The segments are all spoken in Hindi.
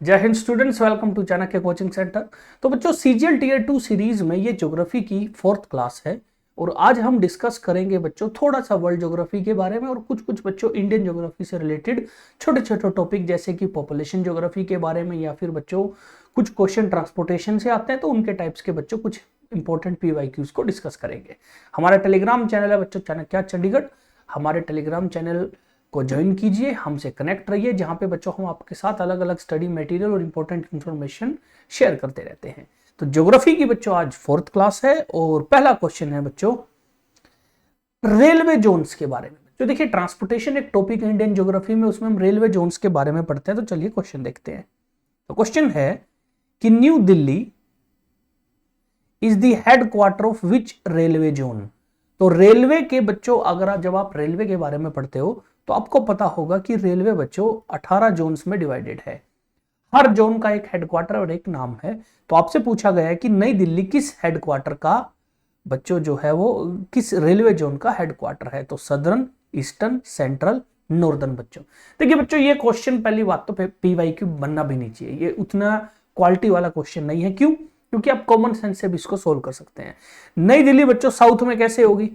जय हिंद students, welcome to Chanakya coaching centre. तो बच्चों सीजीएल टीयर 2 सीरीज में ये ज्योग्राफी की 4th क्लास है और आज हम डिस्कस करेंगे बच्चों थोड़ा सा वर्ल्ड ज्योग्राफी के बारे में और कुछ कुछ बच्चों इंडियन ज्योग्राफी से रिलेटेड छोटे छोटे टॉपिक जैसे कि पॉपुलेशन ज्योग्राफी के बारे में, या फिर बच्चों कुछ क्वेश्चन ट्रांसपोर्टेशन से आते हैं तो उनके टाइप्स के बच्चों कुछ इंपॉर्टेंट पीवाईक्यूज को डिस्कस करेंगे। हमारा टेलीग्राम चैनल है बच्चों चाणक्य चंडीगढ़। हमारे टेलीग्राम चैनल को ज्वाइन कीजिए, हमसे कनेक्ट रहिए, जहां पे बच्चों हम आपके साथ अलग अलग स्टडी मटेरियल और इंपॉर्टेंट इंफॉर्मेशन शेयर करते रहते हैं। तो ज्योग्राफी की बच्चों आज 4th क्लास है और पहला क्वेश्चन है बच्चों रेलवे जोन्स के बारे में। जो देखिए ट्रांसपोर्टेशन एक टॉपिक है इंडियन ज्योग्राफी में, उसमें हम रेलवे जोन्स के बारे में पढ़ते हैं। तो चलिए क्वेश्चन देखते हैं। तो क्वेश्चन है कि new Delhi is the headquarter of which railway zone. तो रेलवे के बच्चों अगर जब आप रेलवे के बारे में पढ़ते हो तो आपको पता होगा कि रेलवे बच्चों 18 जोन्स में डिवाइडेड है। हर जोन का एक हेडक्वार्टर और एक नाम है। तो आपसे पूछा गया है कि नई दिल्ली किस हेडक्वार्टर का बच्चों जो है वो किस रेलवे जोन का हेडक्वार्टर है। तो सदर्न, ईस्टर्न, सेंट्रल, नॉर्दर्न। बच्चों देखिए बच्चों ये क्वेश्चन पहली बात तो पीवाईक्यू बनना भी नहीं चाहिए, ये उतना क्वालिटी वाला क्वेश्चन नहीं है। क्यों? क्योंकि आप कॉमन सेंस से भी इसको सोल्व कर सकते हैं। नई दिल्ली बच्चों साउथ में कैसे होगी,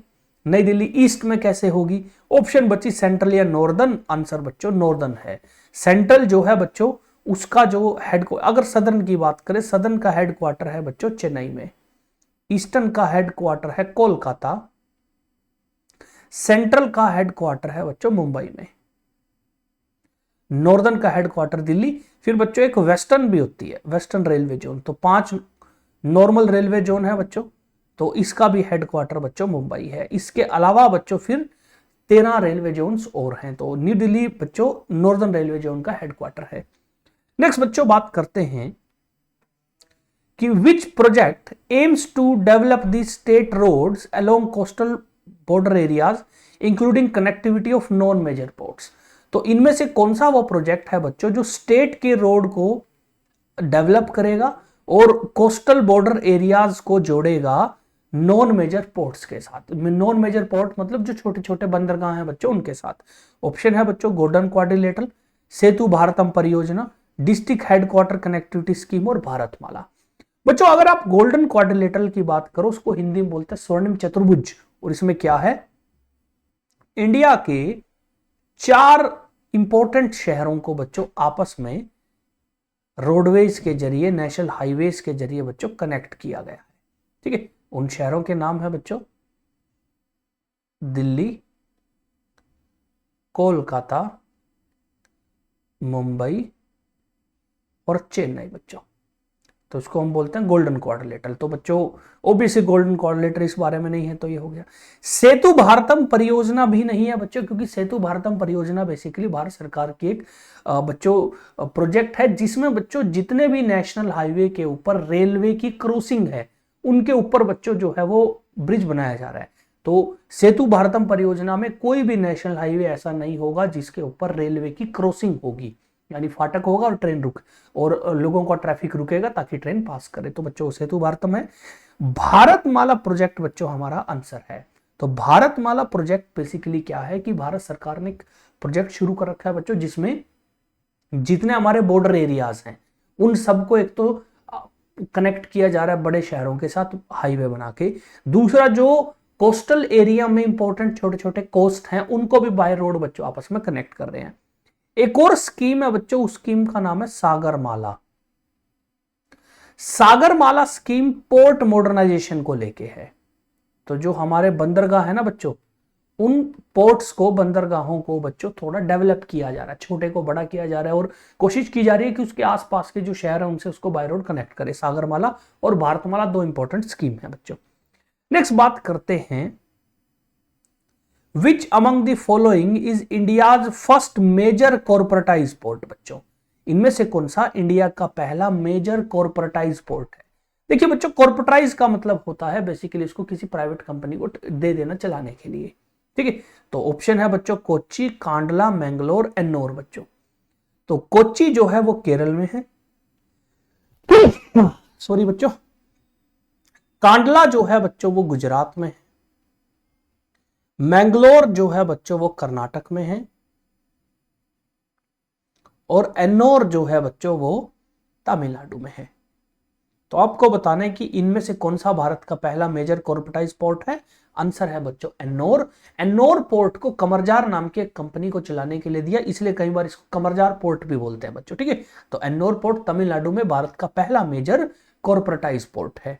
नई दिल्ली ईस्ट में कैसे होगी। ऑप्शन बची सेंट्रल या नॉर्दर्न। आंसर बच्चों नॉर्दर्न है। सेंट्रल जो है बच्चों उसका जो हेड, अगर सदर्न की बात करें, सदर्न का हेडक्वार्टर है बच्चों चेन्नई में। ईस्टर्न का हेडक्वार्टर है कोलकाता। सेंट्रल का हेडक्वार्टर है बच्चों मुंबई में। नॉर्दर्न का हेडक्वार्टर दिल्ली। फिर बच्चों एक वेस्टर्न भी होती है, वेस्टर्न रेलवे जोन। तो 5 नॉर्मल रेलवे जोन है बच्चों, तो इसका भी हेडक्वार्टर बच्चों मुंबई है। इसके अलावा बच्चों फिर 13 रेलवे जोन्स और हैं। तो न्यू दिल्ली बच्चों नॉर्दर्न रेलवे जोन का हेडक्वार्टर है। नेक्स्ट बच्चों बात करते हैं कि which project aims to develop the state roads along coastal border areas including connectivity of non major ports. तो इनमें से कौन सा वो प्रोजेक्ट है बच्चों जो स्टेट के रोड को डेवलप करेगा और कोस्टल बॉर्डर एरियाज को जोड़ेगा नॉन मेजर पोर्ट्स के साथ। नॉन मेजर पोर्ट मतलब जो छोटे छोटे बंदरगाह हैं बच्चों उनके साथ। ऑप्शन है बच्चों गोल्डन क्वाड्रिलेटरल, सेतु भारतम परियोजना, डिस्ट्रिक्ट हेडक्वार्टर कनेक्टिविटी स्कीम और भारतमाला। बच्चों अगर आप गोल्डन क्वाड्रिलेटरल की बात करो, उसको हिंदी में बोलते हैं स्वर्णिम चतुर्भुज। और इसमें क्या है, इंडिया के 4 इंपॉर्टेंट शहरों को बच्चों आपस में रोडवेज के जरिए, नेशनल हाईवेज के जरिए बच्चों कनेक्ट किया गया है। ठीक है, उन शहरों के नाम है बच्चों दिल्ली, कोलकाता, मुंबई और चेन्नई बच्चों। तो इसको हम बोलते हैं गोल्डन क्वाड्रिलेटरल। तो बच्चों ओबीसी गोल्डन क्वाड्रिलेटरल इस बारे में नहीं है, तो ये हो गया। सेतु भारतम परियोजना भी नहीं है बच्चों, क्योंकि सेतु भारतम परियोजना बेसिकली भारत सरकार की एक बच्चों प्रोजेक्ट है, जिसमें बच्चों जितने भी नेशनल हाईवे के ऊपर रेलवे की क्रॉसिंग है उनके ऊपर बच्चों जो है वो ब्रिज बनाया जा रहा है। तो सेतु भारतम परियोजना में कोई भी नेशनल हाईवे ऐसा नहीं होगा जिसके ऊपर रेलवे की क्रॉसिंग होगी, यानी फाटक होगा और ट्रेन रुक और लोगों का ट्रैफिक रुकेगा ताकि ट्रेन पास करे। तो बच्चों सेतु भारतम है। भारतमाला प्रोजेक्ट बच्चों हमारा आंसर है। तो भारतमाला प्रोजेक्ट बेसिकली क्या है कि भारत सरकार ने एक प्रोजेक्ट शुरू कर रखा है बच्चों, जिसमें जितने हमारे बॉर्डर एरियाज हैं उन सबको एक तो कनेक्ट किया जा रहा है बड़े शहरों के साथ हाईवे बना के। दूसरा जो कोस्टल एरिया में इंपॉर्टेंट छोटे छोटे कोस्ट हैं उनको भी बाय रोड बच्चों आपस में कनेक्ट कर रहे हैं। एक और स्कीम है बच्चों, उस स्कीम का नाम है Sagarmala. Sagarmala scheme port modernisation को लेके है। तो जो हमारे बंदरगाह है ना बच्चों, उन पोर्ट्स को, बंदरगाहों को बच्चों थोड़ा डेवलप किया जा रहा है, छोटे को बड़ा किया जा रहा है और कोशिश की जा रही है कि उसके आसपास के जो शहर है उनसे उसको बाय रोड कनेक्ट करे। सागरमाला और भारतमाला 2 इंपॉर्टेंट स्कीम है बच्चों। नेक्स्ट बात करते हैं Which among the following is India's first major corporatized port। बच्चों इनमें से कौन सा इंडिया का पहला मेजर कॉर्पोरेटाइज पोर्ट है। देखिए बच्चों कॉर्पोरेटाइज का मतलब होता है बेसिकली इसको किसी प्राइवेट कंपनी को दे देना चलाने के लिए। ठीक है, तो ऑप्शन है बच्चों कोच्चि, कांडला, मैंगलोर, एन्नोर। बच्चों तो कोच्चि जो है वो केरल में है, सॉरी बच्चों। कांडला जो है बच्चों वो गुजरात में है। मैंगलोर जो है बच्चों वो कर्नाटक में है। और एन्नोर जो है बच्चों वो तमिलनाडु में है। तो आपको बताना है कि इनमें से कौन सा भारत का पहला मेजर कॉर्पोरेटाइज पोर्ट है। आंसर है बच्चों एन्नोर। एन्नोर पोर्ट को कमरजार नाम की एक कंपनी को चलाने के लिए दिया, इसलिए कई बार इसको कमरजार पोर्ट भी बोलते हैं बच्चों, ठीक है। तो एन्नोर पोर्ट तमिलनाडु में भारत का पहला मेजर कॉर्पोरेटाइज पोर्ट है।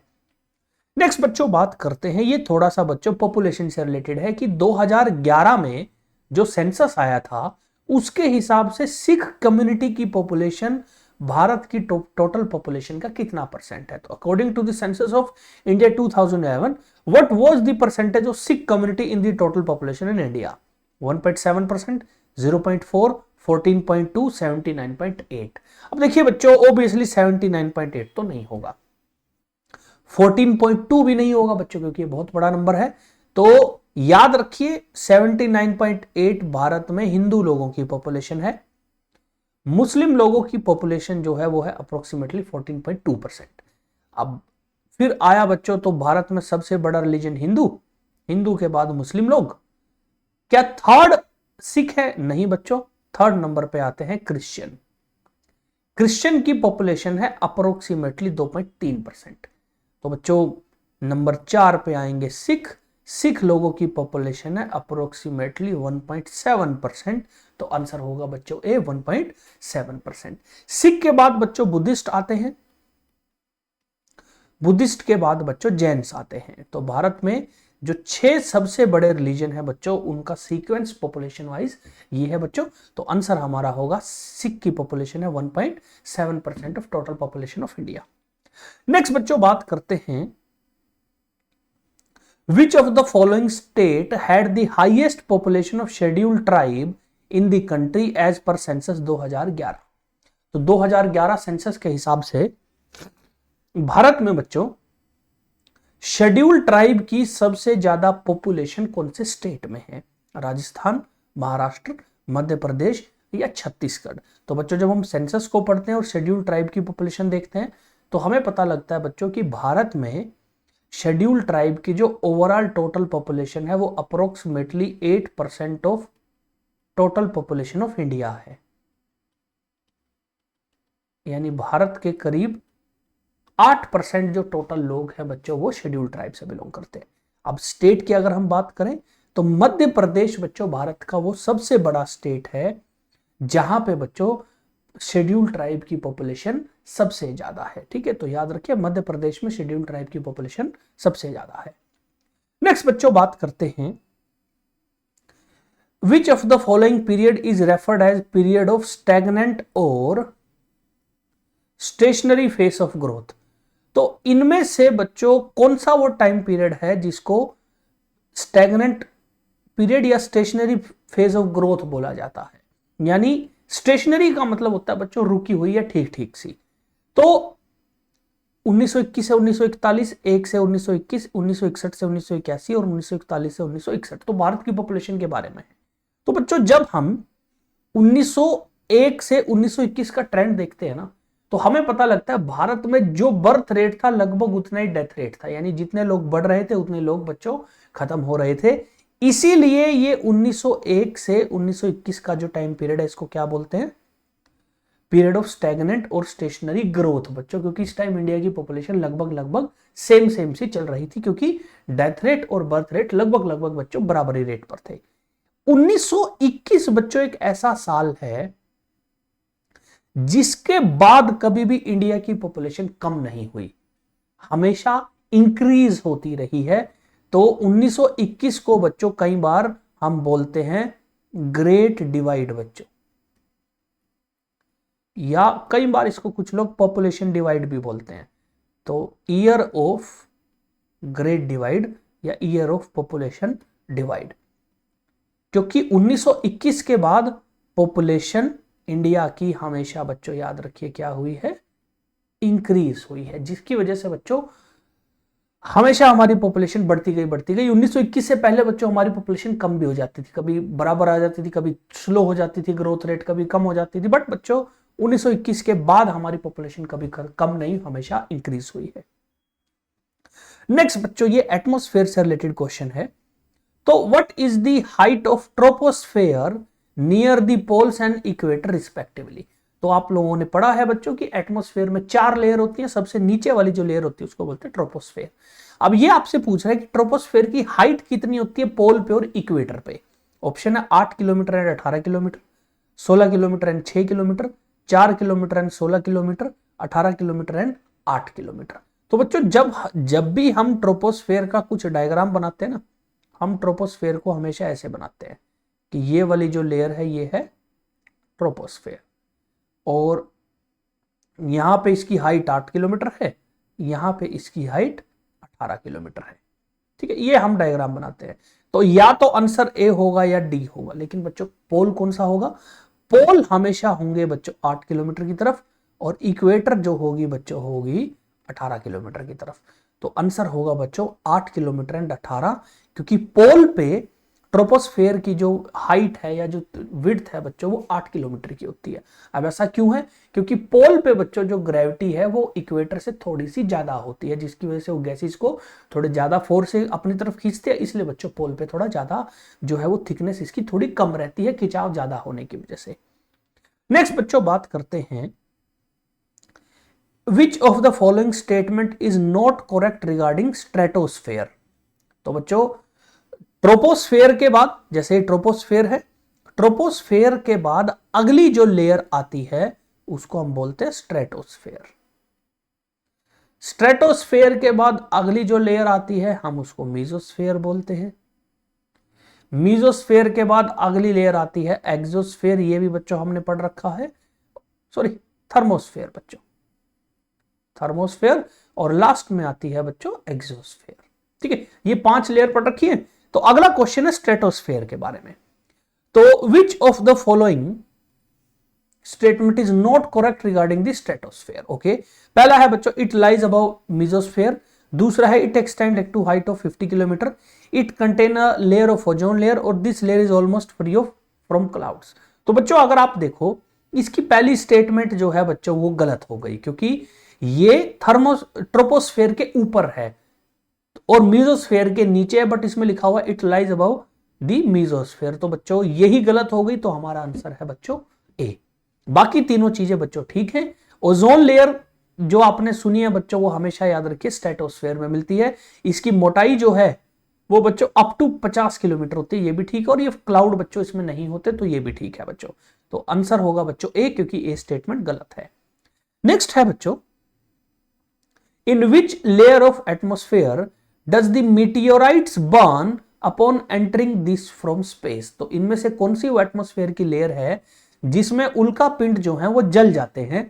नेक्स्ट बच्चों बात करते हैं, ये थोड़ा सा बच्चों पॉपुलेशन से रिलेटेड है कि 2011 में जो सेंसस आया था उसके हिसाब से सिख कम्युनिटी की पॉपुलेशन भारत की टोटल पॉपुलेशन का कितना परसेंट है। तो according to the census of India 2011 what was the percentage of Sikh community in the total population in India. 1.7%, 0.4, 14.2, 79.8। अब देखिए बच्चों ऑब्वियसली 79.8 तो नहीं होगा, 14.2 भी नहीं होगा बच्चों, क्योंकि ये बहुत बड़ा नंबर है। तो याद रखिए 79.8 भारत में हिंदू लोगों की पॉपुलेशन है, मुस्लिम लोगों की पॉपुलेशन जो है वो है अप्रोक्सीमेटली 14.2%। अब फिर आया बच्चों, तो भारत में सबसे बड़ा रिलीजन हिंदू, हिंदू के बाद मुस्लिम लोग, क्या थर्ड सिख है? नहीं बच्चों, थर्ड नंबर पे आते हैं क्रिश्चियन। क्रिश्चियन की पॉपुलेशन है अप्रोक्सीमेटली 2.3%। तो बच्चों नंबर 4 पे आएंगे सिख। सिख लोगों की पॉपुलेशन है अप्रोक्सीमेटली 1.7%। तो आंसर होगा बच्चों ए 1.7%। सिख के बाद बच्चों बुद्धिस्ट आते हैं, बुद्धिस्ट के बाद बच्चों जैन्स आते हैं। तो भारत में जो 6 सबसे बड़े रिलीजन है बच्चों उनका सीक्वेंस पॉपुलेशन वाइज ये है बच्चों। तो आंसर हमारा होगा सिख की पॉपुलेशन है 1.7% of total population of India. Next बच्चों बात करते हैं, which of the following state had the highest population of scheduled tribe in the country as per census 2011। तो 2011 सेंसस के हिसाब से भारत में बच्चों शेड्यूल्ड ट्राइब की सबसे ज्यादा पॉपुलेशन कौन से स्टेट में है? राजस्थान, महाराष्ट्र, मध्य प्रदेश या छत्तीसगढ़। तो बच्चों जब हम सेंसस को पढ़ते हैं और शेड्यूल्ड ट्राइब की पॉपुलेशन देखते हैं तो हमें पता लगता है बच्चों कि भारत में शेड्यूल्ड ट्राइब की जो ओवरऑल टोटल पॉपुलेशन है वो approximately 8% of total population of India है। यानी भारत के करीब 8% जो टोटल लोग हैं बच्चों वो शेड्यूल्ड ट्राइब से बिलोंग करते हैं। अब स्टेट की अगर हम बात करें तो मध्य प्रदेश बच्चों भारत का वो सबसे बड़ा स्टेट है जहां पे बच्चों शेड्यूल्ड ट्राइब की पॉपुलेशन सबसे ज्यादा है, ठीक है। तो याद रखिए मध्य प्रदेश में शेड्यूल्ड ट्राइब की पॉपुलेशन सबसे ज्यादा है। नेक्स्ट बच्चों बात करते हैं, which of the following period is referred as period of stagnant और स्टेशनरी फेस ऑफ ग्रोथ। तो इनमें से बच्चों कौन सा वो टाइम पीरियड है जिसको स्टैग्नेंट पीरियड या स्टेशनरी फेज ऑफ ग्रोथ बोला जाता है? यानी स्टेशनरी का मतलब होता है बच्चों रुकी हुई या ठीक ठीक सी। तो 1921 से 1941, 1 से 1921, 1961 से 1981 और 1941 से 1961 तो भारत की पॉपुलेशन के बारे में है। तो बच्चों जब हम 1901 से 1921 का ट्रेंड देखते हैं ना तो हमें पता लगता है भारत में जो बर्थ रेट था लगभग उतना ही डेथ रेट था, यानी जितने लोग बढ़ रहे थे उतने लोग बच्चों खत्म हो रहे थे। इसीलिए ये 1901 से 1921 का जो टाइम पीरियड है इसको क्या बोलते हैं? पीरियड ऑफ स्टैग्नेंट और स्टेशनरी ग्रोथ बच्चों, क्योंकि इस टाइम इंडिया की पॉपुलेशन लगभग सेम सी चल रही थी, क्योंकि डेथ रेट और बर्थ रेट लगभग बच्चों बराबरी रेट पर थे। 1921 बच्चों एक ऐसा साल है जिसके बाद कभी भी इंडिया की पॉपुलेशन कम नहीं हुई, हमेशा इंक्रीज होती रही है। तो 1921 को बच्चों कई बार हम बोलते हैं ग्रेट डिवाइड बच्चों, या कई बार इसको कुछ लोग पॉपुलेशन डिवाइड भी बोलते हैं। तो ईयर ऑफ ग्रेट डिवाइड या ईयर ऑफ पॉपुलेशन डिवाइड, क्योंकि 1921 के बाद पॉपुलेशन इंडिया की हमेशा बच्चों याद रखिए क्या हुई है? इंक्रीज हुई है, जिसकी वजह से बच्चों हमेशा हमारी पॉपुलेशन बढ़ती गई। 1921 से पहले बच्चों हमारी पॉपुलेशन कम भी हो जाती थी, कभी बराबर आ जाती थी, कभी स्लो हो जाती थी ग्रोथ रेट, कभी कम हो जाती थी। बट बच्चों 1921 के बाद हमारी पॉपुलेशन कभी कम नहीं, हमेशा इंक्रीज हुई है। नेक्स्ट बच्चों ये एटमॉस्फेयर से रिलेटेड क्वेश्चन है। तो what is the height of troposphere near the poles and equator respectively. तो आप लोगों ने पढ़ा है बच्चों कि एटमॉस्फेयर में 4 लेयर होती है, सबसे नीचे वाली जो लेयर होती है उसको बोलते हैं ट्रोपोस्फेयर। अब ये आपसे पूछ रहा है कि ट्रोपोस्फेयर की हाइट कितनी होती है पोल पे और इक्वेटर पे। ऑप्शन है 8 kilometre and 18 kilometre, 16 kilometre and 6 kilometre, 4 kilometre and 16 kilometre, 18 kilometre and 8 kilometre. तो बच्चों जब भी हम ट्रोपोस्फेयर का कुछ डायग्राम बनाते हैं ना, हम ट्रोपोस्फेयर को हमेशा ऐसे बनाते हैं कि ये वाली जो लेयर है ये है ट्रोपोस्फेयर, और यहां पे इसकी हाइट 8 किलोमीटर है, यहां पे इसकी हाइट 18 किलोमीटर है। ठीक है, ये हम डायग्राम बनाते हैं। तो या तो आंसर ए होगा या डी होगा, लेकिन बच्चों पोल कौन सा होगा? पोल हमेशा होंगे बच्चों 8 किलोमीटर की तरफ, और इक्वेटर जो होगी बच्चों होगी 18 किलोमीटर की तरफ। तो आंसर होगा बच्चों 8 किलोमीटर एंड 18, क्योंकि पोल पे ट्रोपोस्फेयर की जो हाइट है या जो विड्थ है बच्चों वो 8 किलोमीटर की होती है। अब ऐसा क्यों है? क्योंकि पोल पे बच्चों जो ग्रेविटी है वो इक्वेटर से थोड़ी सी ज्यादा होती है, जिसकी वजह से वो गैसेस को थोड़े ज्यादा फोर्स से अपनी तरफ खींचते हैं, इसलिए बच्चों पोल पे थोड़ा ज्यादा जो है वो थिकनेस इसकी थोड़ी कम रहती है, खिंचाव ज्यादा होने की वजह से। नेक्स्ट बच्चों बात करते हैं, Which of the following statement is not correct regarding stratosphere? तो बच्चों ट्रोपोस्फेयर के बाद, जैसे ट्रोपोस्फेयर है, ट्रोपोस्फेयर के बाद अगली जो लेयर आती है उसको हम बोलते हैं स्ट्रेटोस्फेयर। स्ट्रेटोस्फेयर के बाद अगली जो लेयर आती है हम उसको मीजोस्फेयर बोलते हैं। मीजोस्फेयर के बाद अगली लेयर आती है एक्सोस्फेयर, ये भी बच्चों हमने पढ़ रखा है, सॉरी थर्मोस्फेयर बच्चों, थर्मोस्फेयर, और लास्ट में आती है बच्चों एक्सोस्फेयर। ठीक है, ये 5 लेयर पढ़ रखी है। तो अगला क्वेश्चन है स्ट्रेटोस्फेयर के बारे में। तो which of the following statement is not correct regarding the stratosphere? Okay, पहला है बच्चों इट लाइज अबव मीजोस्फेयर, दूसरा है it extend to height of 50 kilometre, it contain a layer of ozone layer, और this layer is almost free of from clouds. तो बच्चों अगर आप देखो इसकी पहली स्टेटमेंट जो है बच्चों वो गलत हो गई, क्योंकि ये ट्रोपोस्फेयर के ऊपर है और मीजोस्फेयर के नीचे है, बट इसमें लिखा हुआ it lies above the mesosphere. तो बच्चों यही गलत हो गई, तो हमारा आंसर है बच्चों ए। बाकी तीनों चीजें बच्चों ठीक है। ओजोन लेयर जो आपने सुनी है बच्चों वो हमेशा याद रखिए स्ट्रेटोस्फेयर में मिलती है, इसकी मोटाई जो है वो बच्चों अप टू 50 किलोमीटर होती है, ये भी ठीक है, और ये क्लाउड बच्चों इसमें नहीं होते, तो ये भी ठीक है बच्चों। तो आंसर होगा बच्चों ए, क्योंकि ए स्टेटमेंट गलत है। नेक्स्ट है बच्चों, in which layer of atmosphere does the meteorites burn upon entering this from space? तो इनमें से कौन सी वो एटमॉस्फेयर की लेयर है जिसमें उल्का पिंड जो है वो जल जाते हैं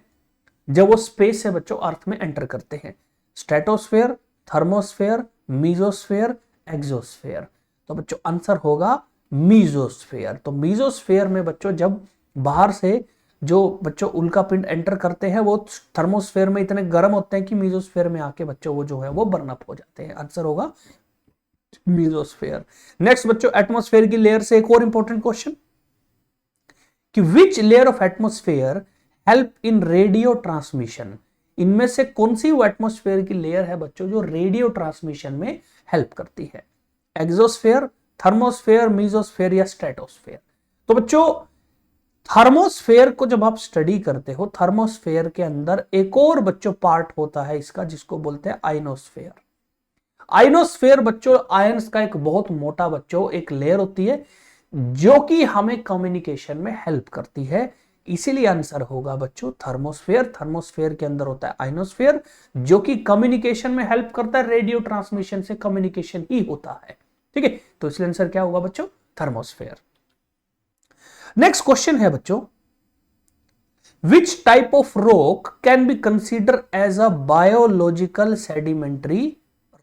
जब वो स्पेस से बच्चों अर्थ में एंटर करते हैं? Stratosphere, thermosphere, mesosphere, exosphere. तो बच्चों आंसर होगा मीजोस्फेयर। तो मीजोस्फेयर में बच्चों जब बाहर से जो बच्चों उल्का पिंड एंटर करते हैं वो थर्मोस्फेयर में इतने गर्म होते हैं कि मीजोस्फेयर में आके बच्चों वो जो है वो बर्न अप हो जाते हैं। आंसर होगा मीजोस्फेयर। नेक्स्ट बच्चों एटमॉस्फेयर की लेयर से एक और इंपॉर्टेंट क्वेश्चन कि which layer of atmosphere help in radio transmission? इनमें से कौन सी वो एटमॉस्फेयर की लेयर है बच्चों जो रेडियो ट्रांसमिशन में हेल्प करती है? एक्सोस्फेयर, थर्मोस्फेयर, मीजोस्फेयर या स्ट्रेटोस्फेयर? तो बच्चों थर्मोस्फेयर को जब आप स्टडी करते हो, थर्मोस्फेयर के अंदर एक और बच्चों पार्ट होता है इसका जिसको बोलते हैं आयनोस्फेयर। आयनोस्फेयर बच्चों आयंस का एक बहुत मोटा बच्चों एक लेयर होती है जो कि हमें कम्युनिकेशन में हेल्प करती है, इसीलिए आंसर होगा बच्चों थर्मोस्फेयर। थर्मोस्फेयर के अंदर होता है आयनोस्फेयर जो कि कम्युनिकेशन में हेल्प करता है, रेडियो ट्रांसमिशन से कम्युनिकेशन ही होता है। ठीक है, तो इसलिए आंसर क्या होगा बच्चों? थर्मोस्फेयर। नेक्स्ट क्वेश्चन है बच्चों, which type of rock can be consider as a biological sedimentary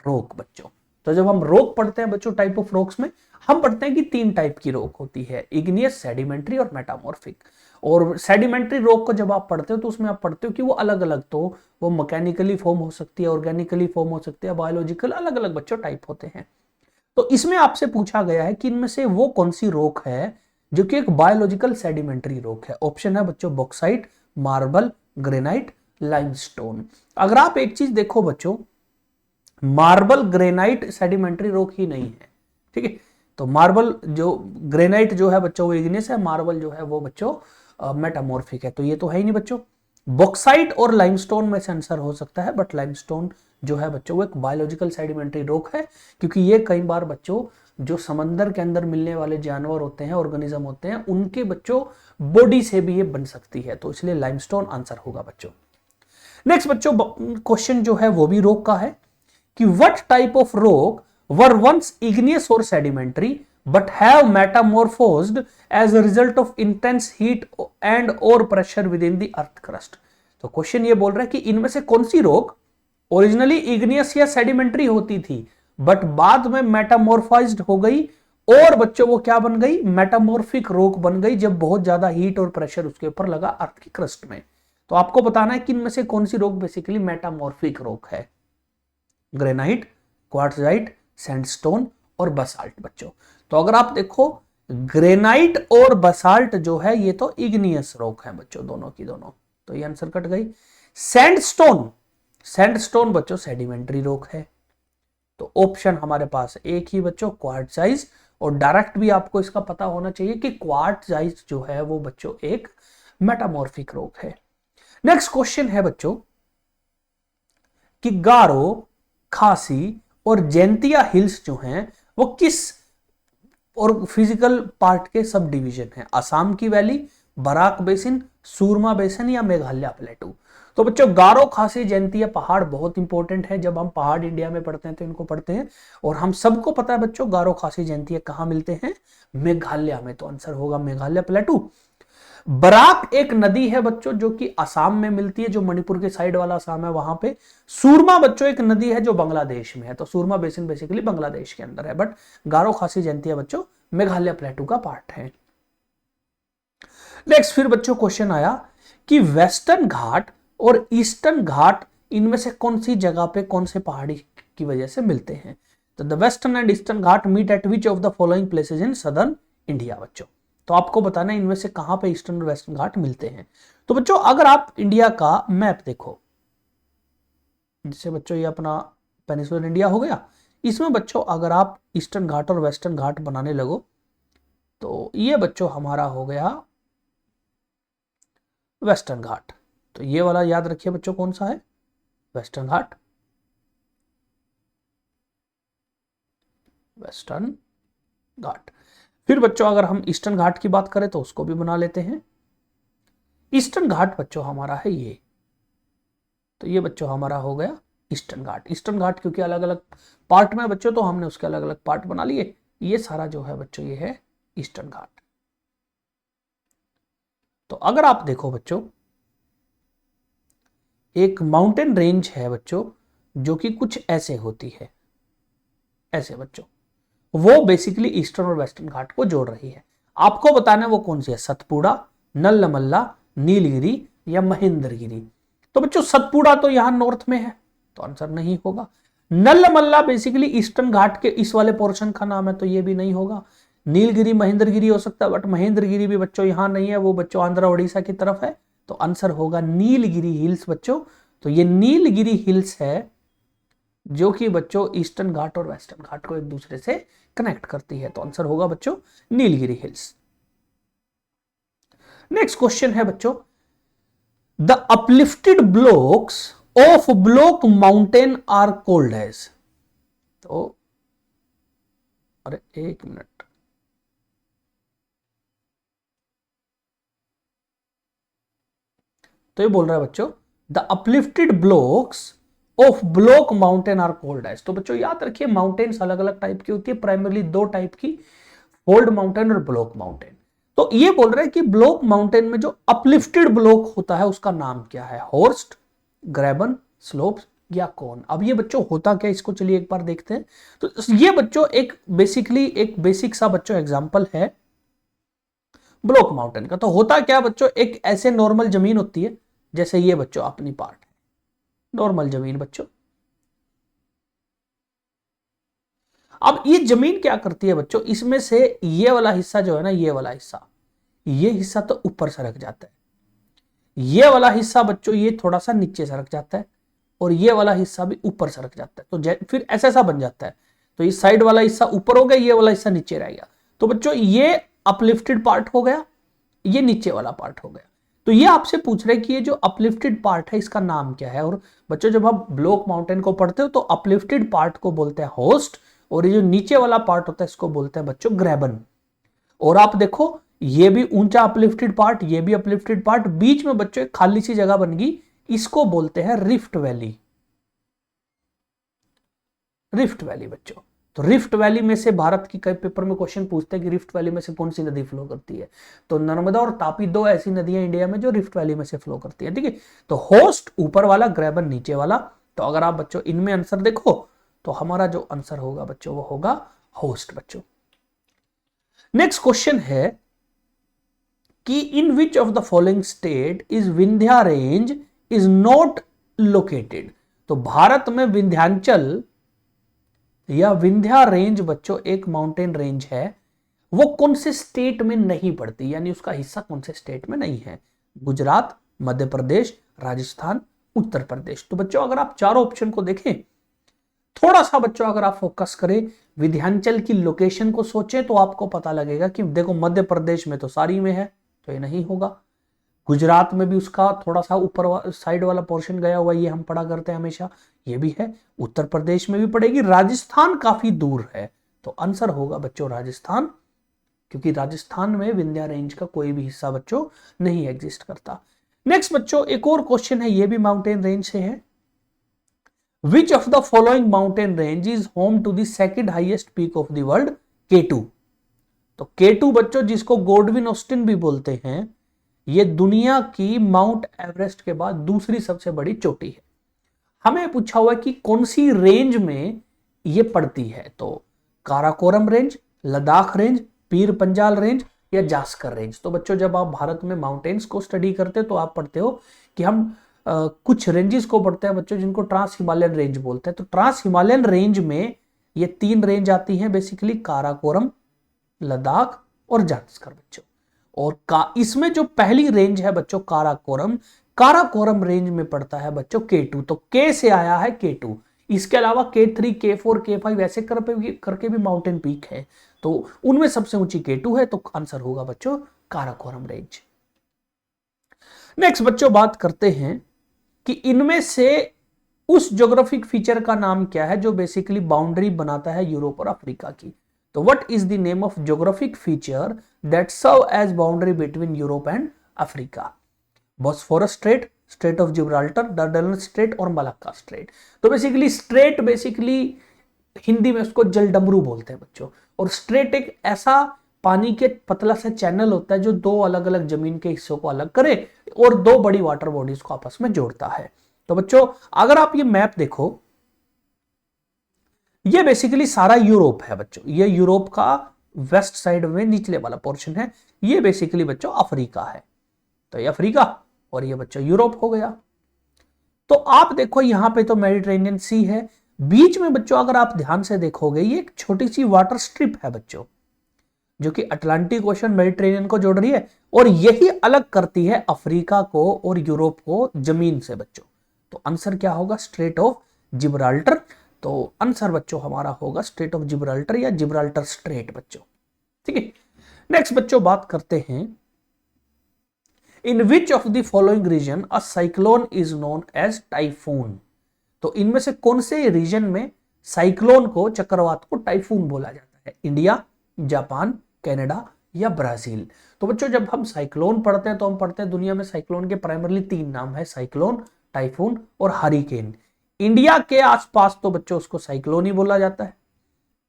rock? बच्चों तो जब हम रॉक पढ़ते हैं बच्चों टाइप ऑफ रॉक्स में हम पढ़ते हैं कि 3 टाइप की रॉक होती है, इग्नियस, सेडिमेंट्री और मेटामॉर्फिक। और सेडिमेंट्री रॉक को जब आप पढ़ते हो तो उसमें आप पढ़ते हो कि वो अलग अलग, तो वो मैकेनिकली फॉर्म हो सकती है, ऑर्गेनिकली फॉर्म हो सकती है, बायोलॉजिकल, अलग अलग बच्चों टाइप होते हैं। तो इसमें आपसे पूछा गया है कि इनमें से वो कौन सी रॉक है जो कि एक बायोलॉजिकल सेडिमेंट्री रॉक है? ऑप्शन है बच्चों बॉक्साइट, मार्बल, ग्रेनाइट, लाइमस्टोन। अगर आप एक चीज देखो बच्चों, मार्बल, ग्रेनाइट सेडिमेंट्री रॉक ही नहीं है। ठीक है, तो मार्बल जो ग्रेनाइट जो है बच्चों वो इग्नियस है, मार्बल जो है वो बच्चों मेटामॉर्फिक है, तो ये तो है ही नहीं बच्चों। बॉक्साइट और लाइमस्टोन में से आंसर हो सकता है, बट लाइमस्टोन जो है बच्चों वो एक बायोलॉजिकल सेडिमेंट्री रॉक है, क्योंकि ये कई बार बच्चों जो समंदर के अंदर मिलने वाले जानवर होते हैं, ऑर्गेनिज्म होते हैं, उनके बच्चों बॉडी से भी ये बन सकती है, तो इसलिए लाइमस्टोन आंसर होगा बच्चों। नेक्स्ट बच्चों क्वेश्चन जो है वो भी रॉक का है कि what type of rock were once igneous और sedimentary but have metamorphosed as a result of intense heat and or pressure within the earth crust। तो क्वेश्चन ये बोल रहा है कि इनमें से कौन सी रॉक ओरिजिनली इग्नियस या सेडिमेंट्री होती थी बट बाद में मेटामॉर्फाइज्ड हो गई, और बच्चों वो क्या बन गई, मेटामॉर्फिक रॉक बन गई जब बहुत ज्यादा हीट और प्रेशर उसके ऊपर लगा अर्थ की क्रस्ट में। तो आपको बताना है कि इनमें से कौन सी रॉक बेसिकली मेटामॉर्फिक रॉक है। ग्रेनाइट, क्वार्ट्जाइट, सैंडस्टोन और बसाल्ट बच्चों। तो अगर आप देखो ग्रेनाइट और बसाल्ट जो है ये तो इग्नियस रॉक है बच्चों, दोनों की दोनों, तो ये आंसर कट गई। सैंडस्टोन, सैंडस्टोन बच्चों सेडिमेंट्री रॉक है, तो ऑप्शन हमारे पास एक ही बच्चों क्वार्ट्जाइट, और डायरेक्ट भी आपको इसका पता होना चाहिए कि क्वार्ट्जाइट जो है वो बच्चों एक मेटामॉर्फिक रॉक है। नेक्स्ट क्वेश्चन है बच्चों कि गारो, खासी और जैंतिया हिल्स जो हैं वो किस और फिजिकल पार्ट के सब डिवीजन है, असम की वैली, बराक बेसिन, सूरमा बेसिन या मेघालय प्लेटू। तो बच्चों गारो, खासी, जैंतिया पहाड़ बहुत इंपॉर्टेंट है, जब हम पहाड़ इंडिया में पढ़ते हैं तो इनको पढ़ते हैं, और हम सबको पता है बच्चों गारो, खासी, जैंतिया कहां मिलते हैं, मेघालय में, तो आंसर होगा मेघालय प्लेटू। बराक एक नदी है बच्चों जो कि असम में मिलती है, जो मणिपुर के साइड वाला असम है वहां पे। सूरमा बच्चों एक नदी है जो बांग्लादेश में है, तो सूरमा बेसिन बेसिकली बांग्लादेश के अंदर है, बट गारो, खासी, जैंतिया बच्चों मेघालय प्लेटू का पार्ट है। नेक्स्ट फिर बच्चों क्वेश्चन आया कि वेस्टर्न घाट और ईस्टर्न घाट इनमें से कौन सी जगह पे कौन से पहाड़ी की वजह से मिलते हैं। तो the western and eastern Ghat meet at which of the following places in southern India बच्चों। तो आपको बताना है इनमें से कहां पे ईस्टर्न और वेस्टर्न घाट मिलते हैं। तो बच्चों अगर आप इंडिया का मैप देखो, जैसे बच्चों ये अपना पेनिनसुलर इंडिया हो गया, इसमें बच्चों अगर आप ईस्टर्न घाट और वेस्टर्न घाट बनाने लगो तो ये बच्चों हमारा हो गया वेस्टर्न घाट। तो ये वाला याद रखिए बच्चों कौन सा है, वेस्टर्न घाट, वेस्टर्न घाट। फिर बच्चों अगर हम ईस्टर्न घाट की बात करें तो उसको भी बना लेते हैं। ईस्टर्न घाट बच्चों हमारा है ये, तो ये बच्चों हमारा हो गया ईस्टर्न घाट। ईस्टर्न घाट क्योंकि अलग अलग पार्ट में बच्चों तो हमने उसके अलग अलग पार्ट बना लिए, ये सारा जो है बच्चों ये है ईस्टर्न घाट। तो अगर आप देखो बच्चों एक माउंटेन रेंज है बच्चों जो कि कुछ ऐसे होती है, ऐसे बच्चों, वो बेसिकली ईस्टर्न और वेस्टर्न घाट को जोड़ रही है। आपको बताना है वो कौन सी है, सतपुड़ा, नल्लमल्ला, नीलगिरी या महेंद्रगिरी। तो बच्चों सतपुड़ा तो यहां नॉर्थ में है, तो आंसर नहीं होगा। नल्लमल्ला बेसिकली ईस्टर्न घाट के इस वाले पोर्शन का नाम है, तो ये भी नहीं होगा। नीलगिरी महेंद्रगिरी हो सकता है, बट महेंद्रगिरी भी बच्चों यहां नहीं है, वो बच्चों आंध्र उड़ीसा की तरफ है, तो आंसर होगा नीलगिरी हिल्स बच्चों। तो ये नीलगिरी हिल्स है जो कि बच्चों ईस्टर्न घाट और वेस्टर्न घाट को एक दूसरे से कनेक्ट करती है, तो आंसर होगा बच्चों नीलगिरी हिल्स। नेक्स्ट क्वेश्चन है बच्चों the uplifted blocks of block mountain are called as. तो अरे एक मिनट, तो ये बोल रहा है बच्चों the uplifted blocks of block mountain are called as. तो बच्चों याद रखिए माउंटेन्स अलग अलग टाइप की होती है, प्राइमरली दो टाइप की, फोल्ड माउंटेन और ब्लॉक माउंटेन। तो ये बोल रहे हैं कि ब्लॉक माउंटेन में जो अपलिफ्टेड ब्लॉक होता है उसका नाम क्या है, हॉर्स्ट, ग्रेबन, स्लोप्स या कौन। अब ये बच्चों होता क्या, इसको चलिए एक बार देखते हैं। तो ये बच्चों एक बेसिकली एक बेसिक सा बच्चों एग्जांपल है ब्लॉक माउंटेन का। तो होता क्या बच्चों, एक ऐसे नॉर्मल जमीन होती है जैसे ये बच्चों अपनी पार्ट है, नॉर्मल जमीन बच्चों। अब ये जमीन क्या करती है बच्चों, इसमें से ये वाला हिस्सा जो है ना, ये वाला हिस्सा, ये हिस्सा तो ऊपर सरक जाता है, ये वाला हिस्सा बच्चों ये थोड़ा सा नीचे सरक जाता है, और ये वाला हिस्सा भी ऊपर सरक जाता है। तो फिर ऐसा बन जाता है, तो ये साइड वाला हिस्सा ऊपर हो गया, ये वाला हिस्सा नीचे रह गया। तो बच्चों ये अपलिफ्टेड पार्ट हो गया, ये नीचे वाला पार्ट हो गया। तो ये आपसे पूछ रहे कि ये जो अपलिफ्टेड पार्ट है इसका नाम क्या है। और बच्चों जब आप ब्लॉक माउंटेन को पढ़ते हो तो अपलिफ्टेड पार्ट को बोलते हैं होस्ट, और ये जो नीचे वाला पार्ट होता है इसको बोलते हैं बच्चों ग्रेबन। और आप देखो ये भी ऊंचा अपलिफ्टेड पार्ट, ये भी अपलिफ्टेड पार्ट, बीच में बच्चों एक खाली सी जगह बन गई, इसको बोलते हैं रिफ्ट वैली। रिफ्ट वैली बच्चों, तो रिफ्ट वैली में से भारत की कई पेपर में क्वेश्चन पूछते हैं कि रिफ्ट वैली में से कौन सी नदी फ्लो करती है। तो नर्मदा और तापी दो ऐसी नदियां इंडिया में जो रिफ्ट वैली में से फ्लो करती है। ठीक है, तो होस्ट ऊपर वाला, ग्रेबन नीचे वाला। तो अगर आप बच्चों इनमें आंसर देखो तो हमारा जो आंसर होगा बच्चों वो होगा होस्ट बच्चों। नेक्स्ट क्वेश्चन है कि in which of the following state is Vindhya range is not located. तो भारत में विंध्याचल या विंध्या रेंज बच्चों एक माउंटेन रेंज है, वो कौन से स्टेट में नहीं पड़ती, यानी उसका हिस्सा कौन से स्टेट में नहीं है। गुजरात, मध्य प्रदेश, राजस्थान, उत्तर प्रदेश। तो बच्चों अगर आप चारों ऑप्शन को देखें, थोड़ा सा बच्चों अगर आप फोकस करें विंध्याचल की लोकेशन को सोचें तो आपको पता लगेगा कि देखो मध्य प्रदेश में तो सारी में है, तो ये नहीं होगा। गुजरात में भी उसका थोड़ा सा ऊपर साइड वाला पोर्शन गया हुआ, ये हम पढ़ा करते हैं हमेशा, ये भी है। उत्तर प्रदेश में भी पड़ेगी। राजस्थान काफी दूर है, तो आंसर होगा बच्चों राजस्थान, क्योंकि राजस्थान में विंध्या रेंज का कोई भी हिस्सा बच्चों नहीं एग्जिस्ट करता। नेक्स्ट बच्चों एक और क्वेश्चन है, ये भी माउंटेन रेंज से है। Which of the following mountain range is home to the second highest peak of the world, K2। तो K2 बच्चों जिसको गोल्डविन ऑस्टिन भी बोलते हैं, ये दुनिया की माउंट एवरेस्ट के बाद दूसरी सबसे बड़ी चोटी है। हमें पूछा हुआ है कि कौन सी रेंज में ये पड़ती है, तो Karakoram range, Ladakh range, Pir Panjal range या जास्कर रेंज। तो बच्चों जब आप भारत में माउंटेन्स को स्टडी करते हो तो आप पढ़ते हो कि हम कुछ रेंजेस को पढ़ते हैं बच्चों जिनको ट्रांस हिमालयन रेंज बोलते हैं। तो ट्रांस हिमालयन रेंज में ये तीन रेंज आती हैं बेसिकली, काराकोरम, लद्दाख और जास्कर बच्चों। और इसमें जो पहली रेंज है बच्चों काराकोरम रेंज में पड़ता है बच्चों K2। तो K से आया है K2। इसके अलावा K3, K4, K5 ऐसे करके भी माउंटेन पीक है, तो उनमें सबसे ऊंची K2 है, तो आंसर होगा बच्चों काराकोरम रेंज। नेक्स्ट बच्चों बात करते हैं कि इनमें से उस ज्योग्राफिक फीचर का नाम क्या है जो बेसिकली बाउंड्री बनाता है यूरोप और अफ्रीका की। तो what is the name of geographic feature that serve as boundary between Europe and Africa. Bosphorus strait, strait of Gibraltar, Dardanelle strait और मलक्का स्ट्रेट। तो बेसिकली स्ट्रेट बेसिकली हिंदी में उसको जलडमरू बोलते हैं बच्चों। और स्ट्रेट एक ऐसा पानी के पतला सा चैनल होता है जो दो अलग अलग जमीन के हिस्सों को अलग करे और दो बड़ी वाटर बॉडीज को आपस में जोड़ता है। तो बच्चों अगर आप ये मैप देखो, ये बेसिकली सारा यूरोप है बच्चों, ये यूरोप का वेस्ट साइड में निचले वाला पोर्शन है, ये बेसिकली बच्चों अफ्रीका है। तो ये अफ्रीका और ये बच्चों यूरोप हो गया। तो आप देखो यहां पे तो मेडिटेरेनियन सी है, बीच में बच्चों अगर आप ध्यान से देखोगे ये एक छोटी सी वाटर स्ट्रिप है बच्चों, जो कि अटलांटिक ओशन मेडिटेरेनियन को जोड़ रही है, और यही अलग करती है अफ्रीका को और यूरोप को जमीन से बच्चों। तो आंसर क्या होगा, स्ट्रेट ऑफ जिब्राल्टर। तो आंसर बच्चों हमारा होगा स्ट्रेट ऑफ जिब्राल्टर या जिब्राल्टर स्ट्रेट बच्चों। ठीक है, नेक्स्ट बच्चों बात करते हैं, in which of the following region a cyclone is known as typhoon. तो इनमें से कौन से रीजन में साइक्लोन को, चक्रवात को टाइफून बोला जाता है, इंडिया, जापान, कनाडा या ब्राजील। तो बच्चों जब हम साइक्लोन पढ़ते हैं तो हम पढ़ते हैं दुनिया में साइक्लोन के प्राइमरली तीन नाम है, साइक्लोन, टाइफून और हरिकेन। इंडिया के आसपास तो बच्चों उसको साइक्लोन ही बोला जाता है,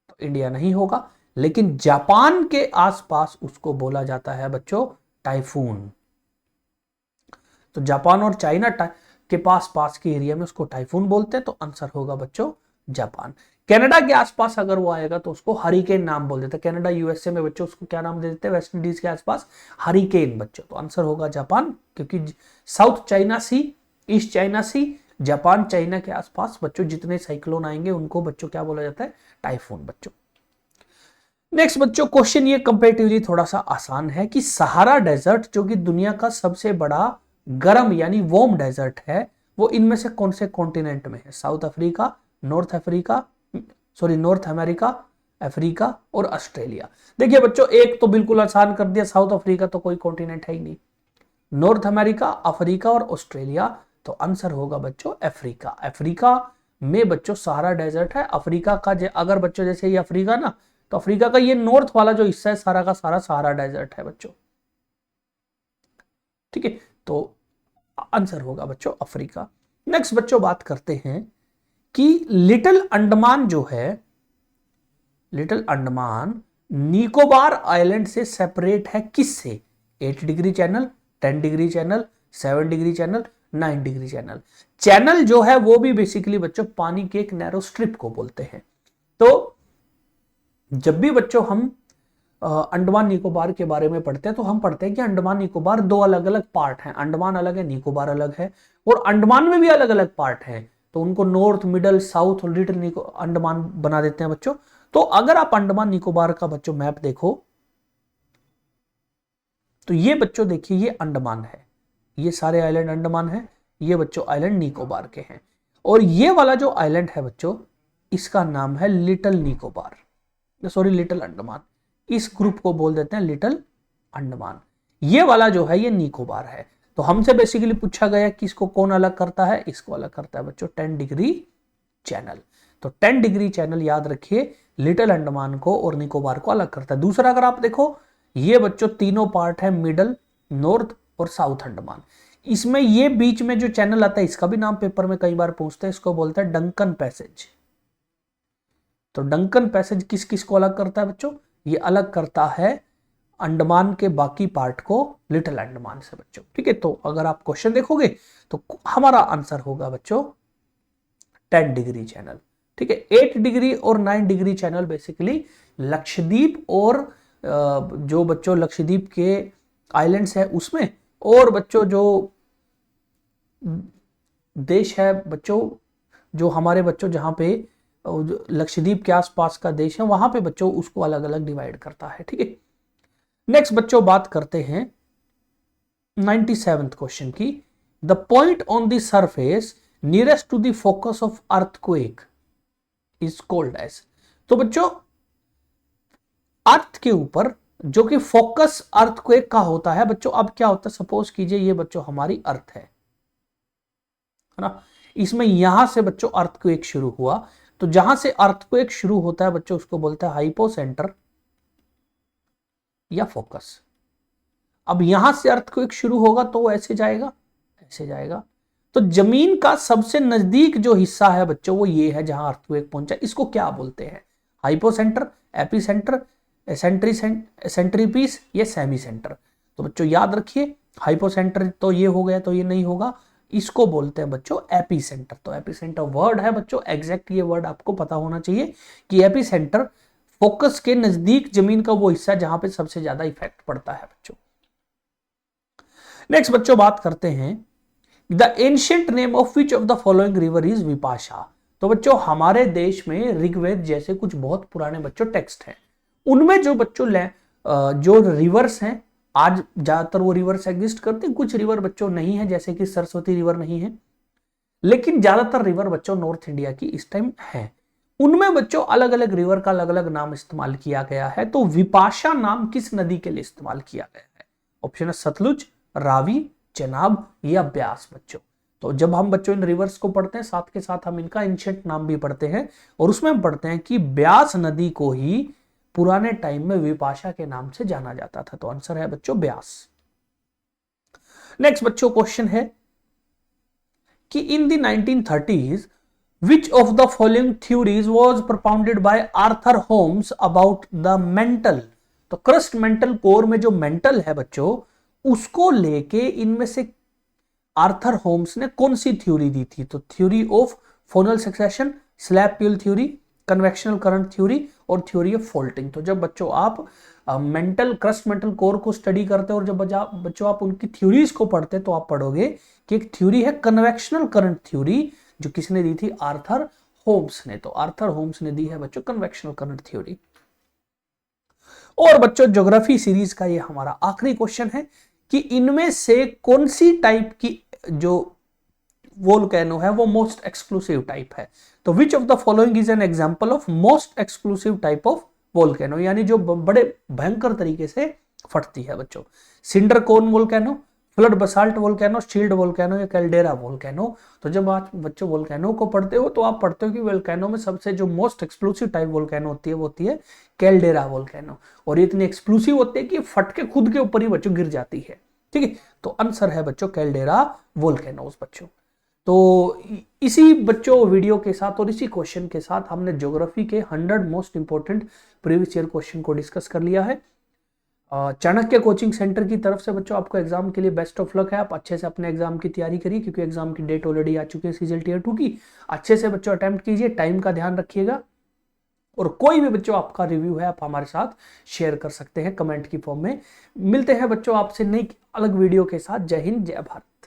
तो इंडिया नहीं होगा। लेकिन जापान के आसपास उसको बोला जाता है बच्चों टाइफून। तो जापान और चाइना के पास के एरिया में उसको टाइफून बोलते हैं, तो आंसर होगा बच्चों जापान। कनाडा के आसपास अगर वो आएगा तो उसको हरिकेन नाम बोल देते हैं। कनाडा यूएसए में बच्चों उसको क्या नाम दे देते हैं, वेस्ट इंडीज के आसपास हरिकेन बच्चों। तो आंसर होगा जापान, क्योंकि साउथ चाइना सी, ईस्ट चाइना सी, जापान, चाइना के आसपास बच्चों जितने साइक्लोन आएंगे उनको बच्चों क्या बोला जाता है, टाइफून बच्चों। नेक्स्ट बच्चों क्वेश्चन ये कंपैरेटिवली थोड़ा सा आसान है कि सहारा डेजर्ट जो कि दुनिया का सबसे बड़ा गर्म यानी वार्म डेजर्ट है, वो इनमें से कौन से कॉन्टिनेंट में है, south Africa, north America, Africa और ऑस्ट्रेलिया। देखिए बच्चों, एक तो बिल्कुल आसान कर दिया, साउथ अफ्रीका तो कोई कॉन्टिनेंट है ही नहीं। नॉर्थ अमेरिका, अफ्रीका और ऑस्ट्रेलिया, तो आंसर होगा बच्चों अफ्रीका। अफ्रीका में बच्चों सहारा डेजर्ट है। अफ्रीका का अगर बच्चों जैसे ये अफ्रीका ना, तो अफ्रीका का ये नॉर्थ वाला जो हिस्सा है सारा का सारा सहारा डेजर्ट है बच्चों। ठीक है, तो आंसर होगा बच्चों अफ्रीका। नेक्स्ट बच्चों बात करते हैं कि लिटिल अंडमान जो है, लिटिल अंडमान निकोबार आइलैंड से सेपरेट है किससे? 8 degree channel, 10 degree channel, 7 degree channel, 9 degree channel. Channel जो है वो भी बेसिकली बच्चों पानी के एक नैरो स्ट्रिप को बोलते हैं। तो जब भी बच्चों हम अंडमान निकोबार के बारे में पढ़ते हैं तो हम पढ़ते हैं कि अंडमान निकोबार दो अलग अलग पार्ट हैं, अंडमान अलग है, निकोबार अलग है, और अंडमान में भी अलग अलग पार्ट हैं, तो उनको नॉर्थ, मिडल, साउथ और लिटिल अंडमान बना देते हैं बच्चों। तो अगर आप अंडमान निकोबार का बच्चों मैप देखो तो ये बच्चों देखिए ये अंडमान है, ये सारे आइलैंड अंडमान है, ये बच्चों आइलैंड निकोबार के हैं, और ये वाला जो आइलैंड है बच्चों इसका नाम है little Nicobar, sorry little Andaman. इस ग्रुप को बोल देते हैं लिटिल अंडमान। ये वाला जो है ये निकोबार है। तो हमसे बेसिकली पूछा गया कि इसको कौन अलग करता है, इसको अलग करता है बच्चों 10 डिग्री चैनल। तो 10 डिग्री चैनल याद रखिए लिटिल अंडमान को और निकोबार को अलग करता है। दूसरा अगर आप देखो ये बच्चों तीनों पार्ट है, मिडल, नॉर्थ और साउथ अंडमान। इसमें ये बीच में जो चैनल आता है इसका भी नाम पेपर में कई बार पूछते हैं, इसको बोलते हैं डंकन पैसेज। तो डंकन पैसेज किस किस को अलग करता है बच्चों? ये अलग करता है अंडमान के बाकी पार्ट को लिटिल अंडमान से बच्चों। ठीक है, तो अगर आप क्वेश्चन देखोगे तो हमारा आंसर होगा बच्चों 10 डिग्री चैनल। ठीक है, 8 डिग्री और 9 डिग्री चैनल बेसिकली लक्षद्वीप और जो बच्चों लक्षद्वीप के आइलैंड्स है उसमें, और बच्चों जो देश है बच्चों, जो हमारे बच्चों जहां पे लक्षद्वीप के आसपास का देश है वहां पे बच्चों उसको अलग अलग डिवाइड करता है। ठीक है, नेक्स्ट बच्चों बात करते हैं 97th क्वेश्चन की। The point on the surface nearest to the focus of earthquake is called as. तो बच्चों अर्थ के ऊपर जो कि फोकस अर्थक्वेक का होता है बच्चों, अब क्या होता है, सपोज कीजिए ये बच्चों हमारी अर्थ है ना, इसमें यहां से बच्चों अर्थक्वेक शुरू हुआ, तो जहां से अर्थक्वेक शुरू होता है बच्चों उसको बोलते हैं हाइपोसेंटर या फोकस। अब यहां से अर्थक्वेक शुरू होगा तो वो ऐसे जाएगा, ऐसे जाएगा, तो जमीन का सबसे नजदीक जो हिस्सा है बच्चों वो ये है जहां अर्थक्वेक पहुंचा, इसको क्या बोलते हैं? हाइपोसेंटर, एपीसेंटर, सेंट्रीपीस या सेमी सेंटर। तो बच्चों याद रखिए हाइपोसेंटर तो ये हो गया, तो ये नहीं होगा, इसको बोलते हैं बच्चों एपीसेंटर। तो एपीसेंटर वर्ड है बच्चों, एग्जैक्ट ये वर्ड आपको पता होना चाहिए कि एपीसेंटर फोकस के नजदीक जमीन का वो हिस्सा जहां पे सबसे ज्यादा इफेक्ट पड़ता है बच्चों। नेक्स्ट बच्चों बात करते हैं the ancient name of which of the following river is Vipasha. तो बच्चों हमारे देश में ऋग्वेद जैसे कुछ बहुत पुराने बच्चों टेक्स्ट हैं, उनमें जो बच्चों जो रिवर्स हैं, आज ज्यादातर वो रिवर्स एग्जिस्ट करते हैं, कुछ रिवर बच्चों नहीं है, जैसे कि सरस्वती रिवर नहीं है, लेकिन ज्यादातर रिवर बच्चों नॉर्थ इंडिया की इस टाइम है। उनमें बच्चों अलग अलग रिवर का अलग अलग नाम इस्तेमाल किया गया है। तो विपाशा नाम किस नदी के लिए इस्तेमाल किया गया है? ऑप्शन है सतलुज, रावी, चेनाब या ब्यास बच्चों। तो जब हम बच्चों इन रिवर्स को पढ़ते हैं साथ के साथ हम इनका एंशिएंट नाम भी पढ़ते हैं, और उसमें हम पढ़ते हैं कि ब्यास नदी को ही पुराने टाइम में विपाशा के नाम से जाना जाता था। तो आंसर है बच्चों ब्यास। नेक्स्ट बच्चों क्वेश्चन है कि in the 1930s which of the following theories was propounded by Arthur Holmes about the mantle। तो क्रस्ट मेंटल कोर में जो मेंटल है बच्चों उसको लेके इनमें से आर्थर होम्स ने कौन सी थ्योरी दी थी? तो theory of funnel succession, slab fuel theory, convectional current theory और थ्योरी ऑफ फॉल्टिंग। तो जब बच्चों आप मेंटल क्रस्ट मेंटल कोर को स्टडी करते हो और जब बच्चों आप उनकी थ्योरीज को पढ़ते हैं तो आप पढ़ोगे कि एक थ्योरी है कन्वेक्शनल करंट थ्योरी, जो किसने दी थी? आर्थर होम्स ने। तो आर्थर होम्स ने दी है बच्चों कन्वेक्शनल करंट थ्योरी। और बच्चों ज्योग्राफी सीरीज का ये हमारा आखिरी क्वेश्चन है कि इनमें से कौन सी टाइप की जो वोल्केनो है वो मोस्ट एक्सक्लूसिव टाइप है? तो which of the following is an example of most exclusive type of volcano, यानी जो बड़े भयंकर तरीके से फटती है बच्चों। Cinder cone volcano, flood basalt volcano, shield volcano या कैल्डेरा वोल्केनो। तो जब आप बच्चों वोल्केनो को पढ़ते हो तो आप पढ़ते हो कि वोल्केनो में सबसे जो मोस्ट एक्सप्लोसिव टाइप वोल्केनो होती है वो होती है कैल्डेरा वोल्केनो, और ये इतनी एक्सप्लोसिव होती है कि फट के खुद के ऊपर ही बच्चों गिर जाती है। ठीक है, तो आंसर है बच्चों कैल्डेरा वोल्केनोस बच्चों। तो इसी बच्चों वीडियो के साथ और इसी क्वेश्चन के साथ हमने ज्योग्राफी के 100 most important previous year question को डिस्कस कर लिया है। चाणक्य कोचिंग सेंटर की तरफ से बच्चों आपको एग्जाम के लिए बेस्ट ऑफ लक है। आप अच्छे से अपने एग्जाम की तैयारी करिए, क्योंकि एग्जाम की डेट ऑलरेडी आ चुकी है सीजीएल टियर 2 की। अच्छे से बच्चों अटेम्प्ट कीजिए, टाइम का ध्यान रखिएगा, और कोई भी बच्चों आपका रिव्यू है आप हमारे साथ शेयर कर सकते हैं कमेंट की फॉर्म में। मिलते हैं बच्चों आपसे नई अलग वीडियो के साथ। जय हिंद, जय भारत।